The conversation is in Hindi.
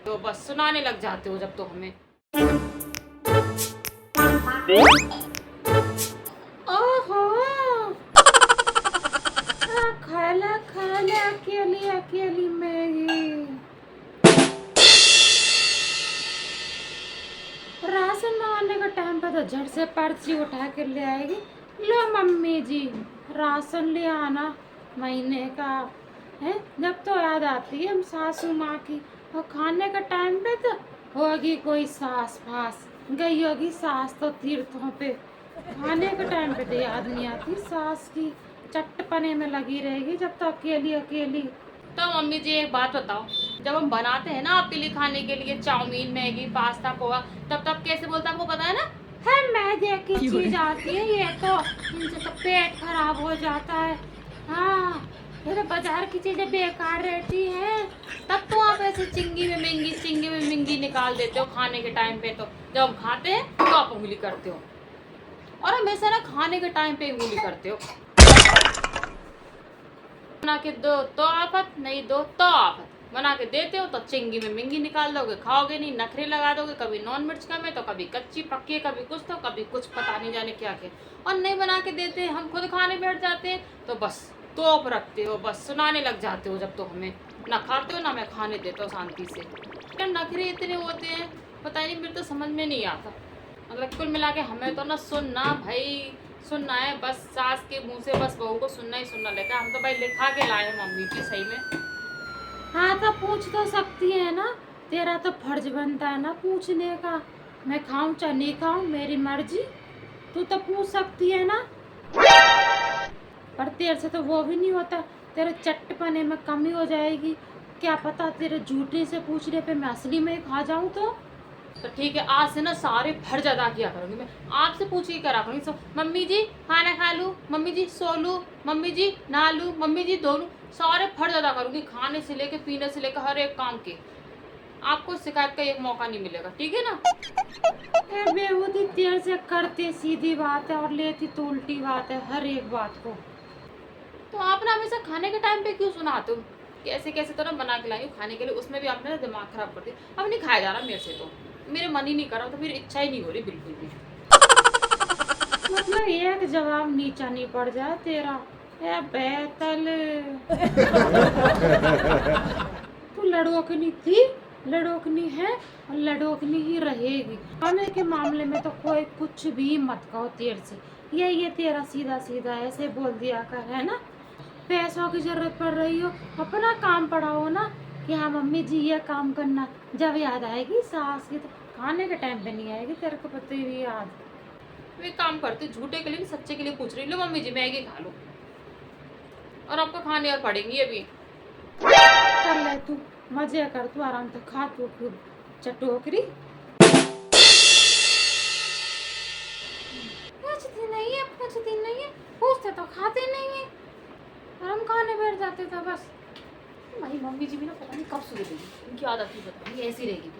तो बस सुनाने लग जाते हो जब तो हमें। ओहो, खाला खाला अकेली अकेली मैगी। राशन मंगाने का टाइम पे तो झट से पर्ची उठा के ले आएगी। लो मम्मी जी, राशन ले आना महीने का है। जब तो याद आती है हम सासू माँ की, और खाने का टाइम पे तो होगी कोई सास फास गई होगी सास तो तीर्थों पे। खाने के टाइम पे तो याद नहीं आती सास की, चट्टपने में लगी रहेगी जब तो अकेली अकेली। तो मम्मी जी एक बात बताओ, जब हम बनाते हैं ना आपके लिए खाने के लिए चाउमीन मैगी पास्ता पोहा, तब कैसे बोलता है आपको पता है ना? है मैदे की चीज आती है ये तो, इनसे तो पेट खराब हो जाता है। हाँ, ये तो बाजार की चीजें बेकार रहती है। तब तो आप ऐसे चिंगी में मिंगी निकाल देते हो खाने के टाइम पे। तो जब हम खाते हैं तो आप उंगली करते हो, और हमेशा ना खाने के टाइम पे उंगली करते हो। बना के दो तो आफत, नहीं दो तो आफत। बना के देते हो तो चिंगी में मिंगी निकाल दोगे, खाओगे नहीं, नखरे लगा दोगे, कभी नॉन मिर्च कम है तो कभी कच्ची पक्की है, कभी कुछ तो कभी कुछ, पता नहीं जाने क्या क्या। और नहीं बना के देते, हम खुद खाने बैठ जाते हैं तो बस तोप रखते हो, बस सुनाने लग जाते हो जब तो हमें। ना खाते हो ना मैं खाने देता हूँ शांति से। क्या नखरे इतने होते हैं पता नहीं, मेरे तो समझ में नहीं आता। मतलब कुल मिला के हमें तो ना सुनना भाई, सुनना है बस। सास के मुंह से बस बहू को सुनना ही सुनना लेकर हम तो भाई लिखा के लाए हैं मम्मी जी सही में। हाँ तो पूछ तो सकती है ना, तेरा तो फर्ज बनता है ना पूछने का। मैं खाऊं चाहे नहीं खाऊं मेरी मर्जी, तू तो पूछ सकती है ना। पर तेरे से तो वो भी नहीं होता, तेरे चट्टपने में कमी हो जाएगी। क्या पता तेरे झूठे से पूछने पे मैं असली में खा जाऊं तो ठीक है, आज से ना सारे फर्ज अदा किया करूंगी मैं। आपसे पूछ के करा करूंगी सब। मम्मी जी खाना खा लूं, मम्मी जी सो लूं, मम्मी जी नहा लूं, मम्मी जी धो लूं, सारे फर्ज अदा करूंगी खाने से लेके पीने से लेकर हर एक काम के। आपको शिकायत का एक मौका नहीं मिलेगा, ठीक है ना? बेहूदी देर से करते सीधी बात है और लेती तो उल्टी बात है हर एक बात को। तो आप ना हमेशा खाने के टाइम पे क्यों सुनाते हो? कैसे कैसे तो ना बना के लाई हूँ खाने के लिए, उसमें भी आपने ना दिमाग खराब कर दिया। अब नहीं खाया जा रहा मेरे से, तो मेरे मन ही नहीं कर रहा, तो मेरी इच्छा ही नहीं हो रही बिल्कुल भी। मतलब एक जवाब नीचा नहीं पड़ जाए तेरा। ए बेतल तू लड़ोकनी थी, लड़ोकनी है और लड़ोकनी ही रहेगी। खाने के मामले में तो कोई कुछ भी मत कहो तेरे से। ये तेरा सीधा सीधा ऐसे बोल दिया कर, है ना? पैसों की जरूरत पड़ रही हो, अपना काम पड़ाओ ना कि हाँ मम्मी जी ये काम करना। जब याद आएगी सास की तो खाने के टाइम पे नहीं आएगी, तेरे को पता ही याद। वे काम करते झूठे के लिए सच्चे के लिए पूछ रही। लो मम्मी जी मैगी खा लो, और आपको खाने और पड़ेंगी अभी। कर ले तू, मजे कर तू, आराम से खा तू खूब चटोकरी। पूछती नहीं है, पूछते तो खाते नहीं है, और हम खाने बैठ जाते थे बस। भाई मम्मी जी भी ना पता नहीं कब सुधरेगी, इनकी आदत ही पता नहीं ऐसी रहेगी।